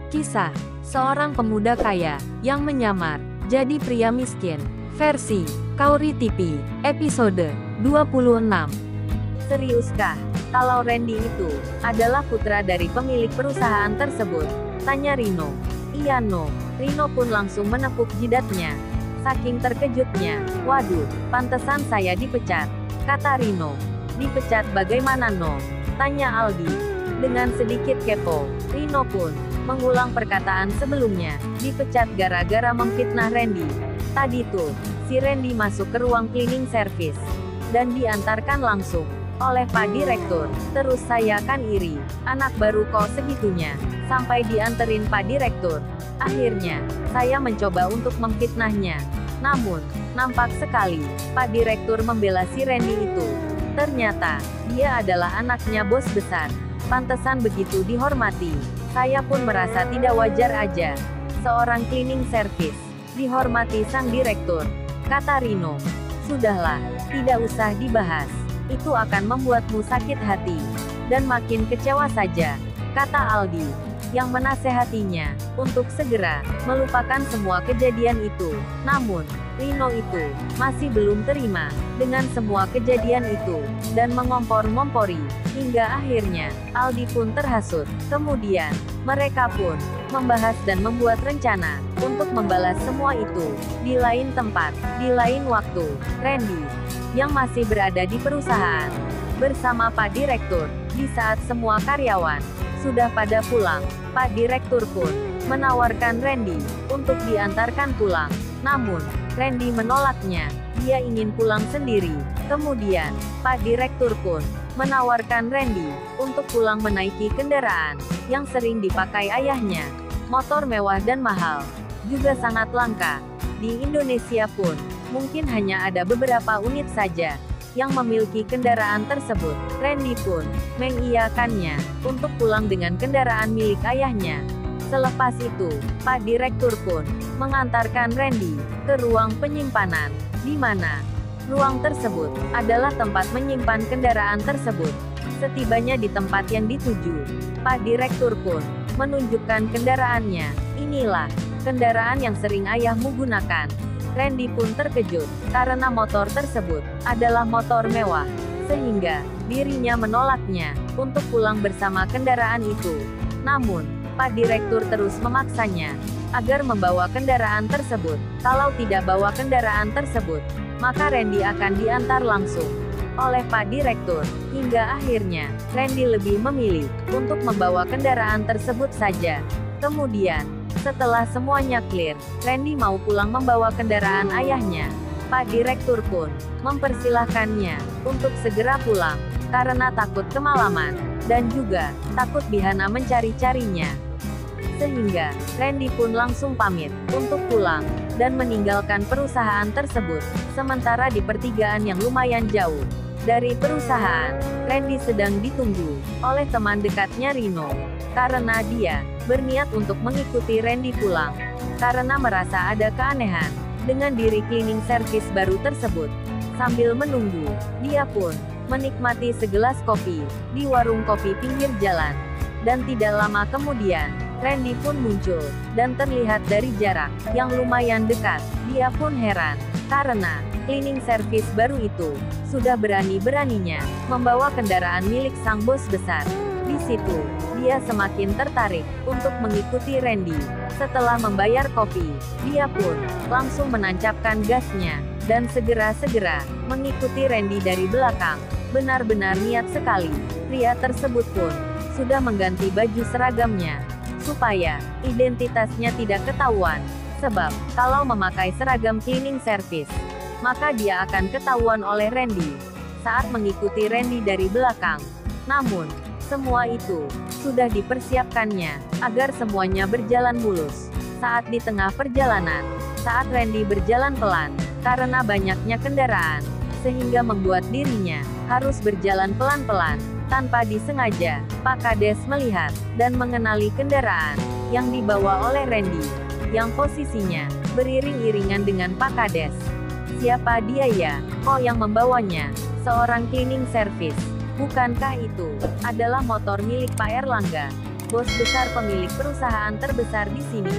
Kisah seorang pemuda kaya yang menyamar jadi pria miskin. Versi Kauri TV, episode 26. Seriuskah kalau Randy itu adalah putra dari pemilik perusahaan tersebut? Tanya Rino. Iya No. Rino pun langsung menepuk jidatnya. Saking terkejutnya. Waduh, pantesan saya dipecat, kata Rino. Dipecat bagaimana No? Tanya Aldi. Dengan sedikit kepo, Rino pun mengulang perkataan sebelumnya. Dipecat gara-gara memfitnah Randy. Tadi tuh, si Randy masuk ke ruang cleaning service dan diantarkan langsung oleh Pak Direktur. Terus saya kan iri, anak baru kok segitunya, sampai dianterin Pak Direktur. Akhirnya, saya mencoba untuk memfitnahnya. Namun, nampak sekali, Pak Direktur membela si Randy itu. Ternyata, dia adalah anaknya bos besar. Pantesan begitu dihormati. Saya pun merasa tidak wajar aja. Seorang cleaning service dihormati sang direktur, kata Rino. Sudahlah, tidak usah dibahas. Itu akan membuatmu sakit hati dan makin kecewa saja, kata Aldi, yang menasehatinya untuk segera melupakan semua kejadian itu. Namun, Rino itu masih belum terima dengan semua kejadian itu dan mengompor-ngompori hingga akhirnya Aldi pun terhasut. Kemudian, mereka pun membahas dan membuat rencana untuk membalas semua itu di lain tempat, di lain waktu. Randy yang masih berada di perusahaan bersama Pak Direktur di saat semua karyawan sudah pada pulang, Pak Direktur pun menawarkan Randy untuk diantarkan pulang. Namun, Randy menolaknya. Dia ingin pulang sendiri. Kemudian, Pak Direktur pun menawarkan Randy untuk pulang menaiki kendaraan yang sering dipakai ayahnya. Motor mewah dan mahal, juga sangat langka. Di Indonesia pun, mungkin hanya ada beberapa unit saja yang memiliki kendaraan tersebut. Randy pun mengiyakannya untuk pulang dengan kendaraan milik ayahnya. Selepas itu, Pak Direktur pun mengantarkan Randy ke ruang penyimpanan, di mana ruang tersebut adalah tempat menyimpan kendaraan tersebut. Setibanya di tempat yang dituju, Pak Direktur pun menunjukkan kendaraannya. Inilah kendaraan yang sering ayahmu gunakan. Randy pun terkejut, karena motor tersebut adalah motor mewah, sehingga dirinya menolaknya untuk pulang bersama kendaraan itu. Namun, Pak Direktur terus memaksanya agar membawa kendaraan tersebut. Kalau tidak bawa kendaraan tersebut, maka Randy akan diantar langsung oleh Pak Direktur. Hingga akhirnya, Randy lebih memilih untuk membawa kendaraan tersebut saja. Kemudian, setelah semuanya clear, Randy mau pulang membawa kendaraan ayahnya. Pak Direktur pun mempersilahkannya untuk segera pulang, karena takut kemalaman, dan juga takut Bihana mencari-carinya. Sehingga, Randy pun langsung pamit untuk pulang dan meninggalkan perusahaan tersebut. Sementara di pertigaan yang lumayan jauh dari perusahaan, Randy sedang ditunggu oleh teman dekatnya Rino, karena dia berniat untuk mengikuti Randy pulang, karena merasa ada keanehan dengan diri cleaning service baru tersebut. Sambil menunggu, dia pun menikmati segelas kopi di warung kopi pinggir jalan. Dan tidak lama kemudian, Randy pun muncul dan terlihat dari jarak yang lumayan dekat. Dia pun heran karena cleaning service baru itu sudah berani-beraninya membawa kendaraan milik sang bos besar. Di situ, dia semakin tertarik untuk mengikuti Randy. Setelah membayar kopi, dia pun langsung menancapkan gasnya dan segera-segera mengikuti Randy dari belakang. Benar-benar niat sekali. Pria tersebut pun sudah mengganti baju seragamnya supaya identitasnya tidak ketahuan. Sebab, kalau memakai seragam cleaning service, maka dia akan ketahuan oleh Randy saat mengikuti Randy dari belakang. Namun, semua itu sudah dipersiapkannya agar semuanya berjalan mulus. Saat di tengah perjalanan, saat Randy berjalan pelan, karena banyaknya kendaraan, sehingga membuat dirinya harus berjalan pelan-pelan. Tanpa disengaja, Pak Kades melihat dan mengenali kendaraan yang dibawa oleh Randy, yang posisinya beriring-iringan dengan Pak Kades. Siapa dia ya? Kok yang membawanya? Seorang cleaning service. Bukankah itu adalah motor milik Pak Erlangga? bos besar pemilik perusahaan terbesar di sini.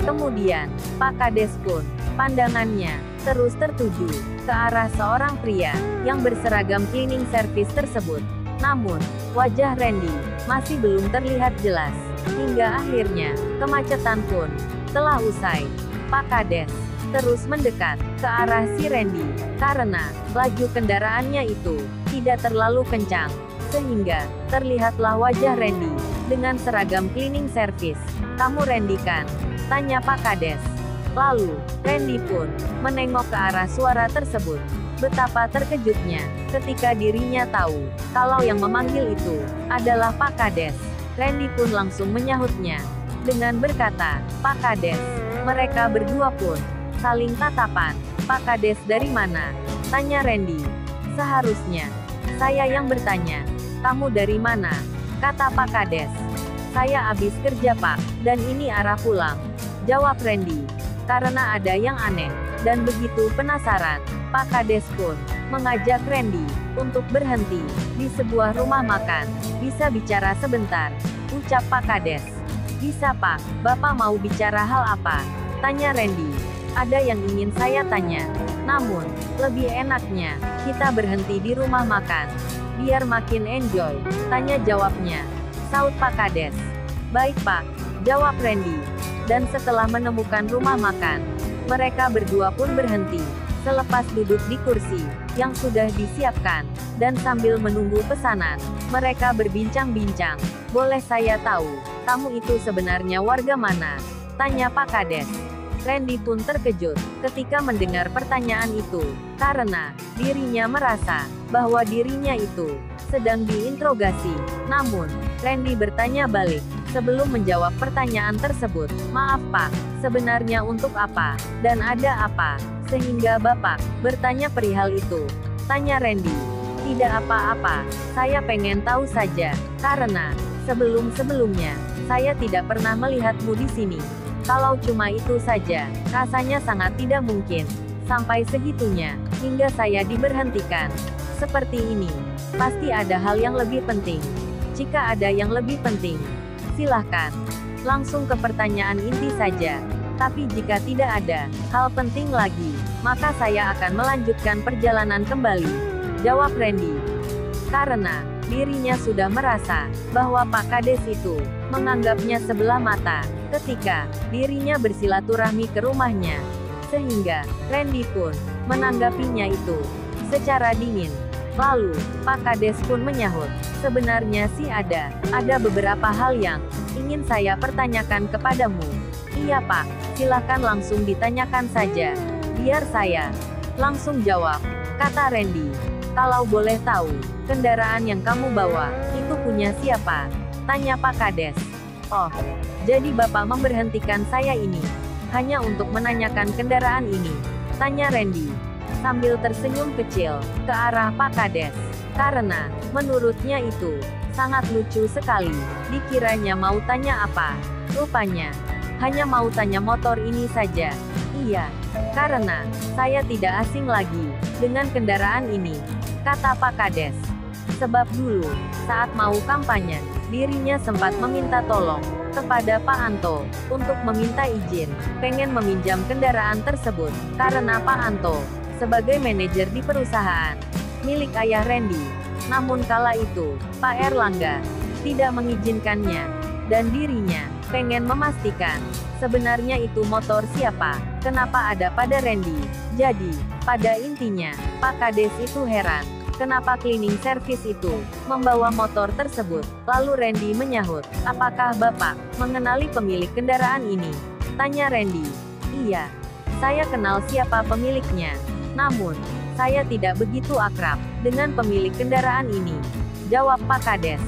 Kemudian, Pak Kades pun, pandangannya, terus tertuju, ke arah seorang pria, yang berseragam cleaning service tersebut. Namun, wajah Randy, masih belum terlihat jelas. Hingga akhirnya, kemacetan pun, telah usai. Pak Kades, terus mendekat, ke arah si Randy, karena, laju kendaraannya itu, tidak terlalu kencang. Sehingga, terlihatlah wajah Randy, dengan seragam cleaning service. "Kamu Randy kan?" tanya Pak Kades. Lalu, Randy pun, menengok ke arah suara tersebut. Betapa terkejutnya, ketika dirinya tahu, kalau yang memanggil itu, adalah Pak Kades. Randy pun langsung menyahutnya, dengan berkata, "Pak Kades." Mereka berdua pun, saling tatapan. "Pak Kades dari mana?" tanya Randy. "Seharusnya, saya yang bertanya. Kamu dari mana?" kata Pak Kades. "Saya habis kerja Pak, dan ini arah pulang," jawab Randy. Karena ada yang aneh, dan begitu penasaran, Pak Kades pun, mengajak Randy, untuk berhenti, di sebuah rumah makan. "Bisa bicara sebentar?" ucap Pak Kades. "Bisa Pak, Bapak mau bicara hal apa?" tanya Randy. "Ada yang ingin saya tanya. Namun, lebih enaknya, kita berhenti di rumah makan. Biar makin enjoy," tanya jawabnya. Saut Pak Kades. "Baik Pak," jawab Randy. Dan setelah menemukan rumah makan, mereka berdua pun berhenti. Selepas duduk di kursi, yang sudah disiapkan, dan sambil menunggu pesanan, mereka berbincang-bincang. "Boleh saya tahu, kamu itu sebenarnya warga mana?" tanya Pak Kades. Randy pun terkejut, ketika mendengar pertanyaan itu, karena, dirinya merasa, bahwa dirinya itu, sedang diinterogasi. Namun, Randy bertanya balik, sebelum menjawab pertanyaan tersebut. "Maaf Pak, sebenarnya untuk apa, dan ada apa, sehingga Bapak, bertanya perihal itu?" tanya Randy. "Tidak apa-apa, saya pengen tahu saja, karena, sebelum-sebelumnya, saya tidak pernah melihatmu di sini. Kalau cuma itu saja, rasanya sangat tidak mungkin, sampai segitunya, hingga saya diberhentikan. Seperti ini, pasti ada hal yang lebih penting. Jika ada yang lebih penting, silahkan, langsung ke pertanyaan inti saja. Tapi jika tidak ada hal penting lagi, maka saya akan melanjutkan perjalanan kembali," jawab Randy. Karena, dirinya sudah merasa, bahwa Pak Kades itu, menganggapnya sebelah mata, ketika, dirinya bersilaturahmi ke rumahnya. Sehingga, Randy pun, menanggapinya itu, secara dingin. Lalu, Pak Kades pun menyahut, "Sebenarnya sih ada beberapa hal yang, ingin saya pertanyakan kepadamu." "Iya Pak, silakan langsung ditanyakan saja. Biar saya, langsung jawab," kata Randy. "Kalau boleh tahu, kendaraan yang kamu bawa, itu punya siapa?" tanya Pak Kades. "Oh, jadi Bapak memberhentikan saya ini, hanya untuk menanyakan kendaraan ini?" tanya Randy, sambil tersenyum kecil, ke arah Pak Kades. Karena, menurutnya itu, sangat lucu sekali. Dikiranya mau tanya apa, rupanya, hanya mau tanya motor ini saja. "Iya, karena, saya tidak asing lagi, dengan kendaraan ini," kata Pak Kades. "Sebab dulu, saat mau kampanye, dirinya sempat meminta tolong, kepada Pak Anto, untuk meminta izin, pengen meminjam kendaraan tersebut, karena Pak Anto, sebagai manajer di perusahaan milik ayah Randy. Namun kala itu, Pak Erlangga, tidak mengizinkannya, dan dirinya, pengen memastikan, sebenarnya itu motor siapa, kenapa ada pada Randy. Jadi, pada intinya, Pak Kades itu heran, kenapa cleaning service itu, membawa motor tersebut. Lalu Randy menyahut, "Apakah Bapak, mengenali pemilik kendaraan ini?" tanya Randy. "Iya, saya kenal siapa pemiliknya. Namun, saya tidak begitu akrab, dengan pemilik kendaraan ini," jawab Pak Kades.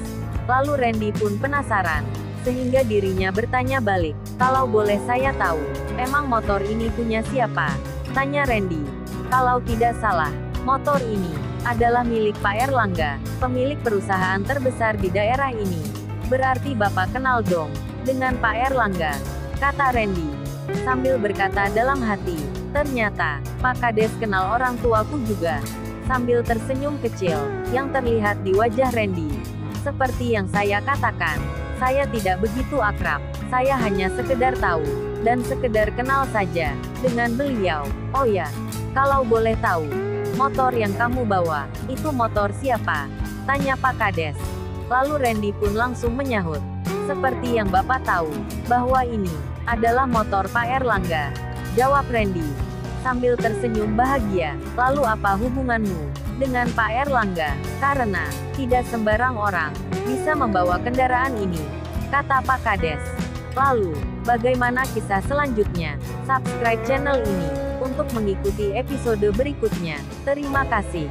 Lalu Randy pun penasaran, sehingga dirinya bertanya balik, "Kalau boleh saya tahu, emang motor ini punya siapa?" tanya Randy. "Kalau tidak salah, motor ini, adalah milik Pak Erlangga, pemilik perusahaan terbesar di daerah ini. Berarti Bapak kenal dong, dengan Pak Erlangga," kata Randy. Sambil berkata dalam hati, "Ternyata, Pak Kades kenal orang tuaku juga." Sambil tersenyum kecil, yang terlihat di wajah Randy. "Seperti yang saya katakan, Saya tidak begitu akrab. Saya hanya sekedar tahu, dan sekedar kenal saja, dengan beliau. Oh ya, kalau boleh tahu, motor yang kamu bawa, itu motor siapa? Tanya Pak Kades. Lalu Randy pun langsung menyahut. Seperti yang Bapak tahu, bahwa ini adalah motor Pak Erlangga. Jawab Randy, sambil tersenyum bahagia. Lalu apa hubunganmu dengan Pak Erlangga? Karena, tidak sembarang orang bisa membawa kendaraan ini, kata Pak Kades. Lalu, bagaimana kisah selanjutnya? Subscribe channel ini untuk mengikuti episode berikutnya. Terima kasih.